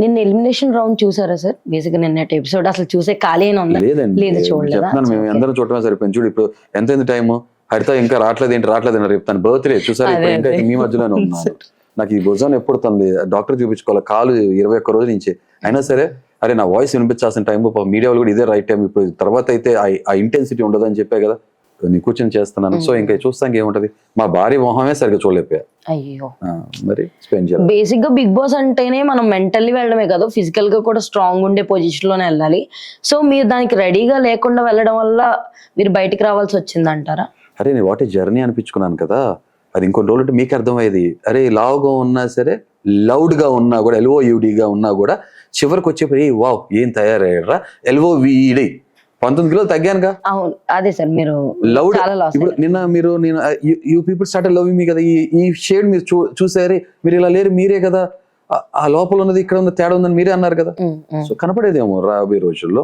నిన్న elimination round చూసారా sir? Basic గా నిన్నటి ఎపిసోడ్ అసలు చూసే ఖాళీ అయినా ఉందా? లేదండి, లేదు, చూడలేదా? చెప్తున్నాను, మేము అందరం చూడటమే సరిపోయింది. చూడు ఇప్పుడు ఎంతైంది టైము, హరిత ఇంకా రావట్లేదు రేపు తన బర్త్డే చూసారు. ఇప్పుడు ఇంకా మీ మధ్యలోనే ఉన్నాను. నాకు ఈ భుజం ఎప్పుడు తనది డాక్టర్ చూపించుకోవాలి, కాలు 21 రోజుల నుంచి. అయినా సరే అరే నా వాయిస్ వినిపించాల్సిన టైం, మీడియా వాళ్ళు కూడా ఇదే రైట్ టైం. ఇప్పుడు తర్వాత అయితే ఆ ఇంటెన్సిటీ ఉండదు అని చెప్పే కదా నీ కూర్చొని చేస్తున్నాను. సో ఇంకా చూస్తానికి ఏముంటది, మా భార్య మొహమే సరిగ్గా చూడలేకపోయా. అయ్యో, మరి స్పెండ్ చేయాలి. బేసిక్ గా బిగ్ బాస్ అంటేనే మనం మెంటల్లీ వెళ్ళడమే కాదు, ఫిజికల్ గా కూడా స్ట్రాంగ్ ఉండే పొజిషన్ లోనే వెళ్ళాలి. సో మీరు దానికి రెడీగా లేకుండా వెళ్ళడం వల్ల మీరు బయటికి రావాల్సి వచ్చింది అంటారా? అరే నేను వాట్ ఏ జర్నీ అనిపించుకున్నాను కదా, అది ఇంకొన్ని రోజులు మీకు అర్థమయ్యేది. అరే లావుగా ఉన్నా సరే, లౌడ్ గా ఉన్నా కూడా, LOUDగా ఉన్నా కూడా చివరికి వచ్చేప్పుడు వావ్ ఏం తయారయ్యారా, LOVED 19 కిలోలు తగ్గానుగా. అవును, అదే సార్, మీరు లౌడ్. చాలా లాస్. ఇప్పుడు నేను యూ పీపుల్ స్టార్ట్ లవింగ్ మీ కదా, ఈ షేడ్ మీరు చూసారే, మీరు ఇలా లేరు, మీరే కదా ఆ లోపల ఉన్నది ఇక్కడ ఉన్న తేడా ఉందని మీరే అన్నారు కదా. సో కనపడేదేమో రాబోయే రోజుల్లో.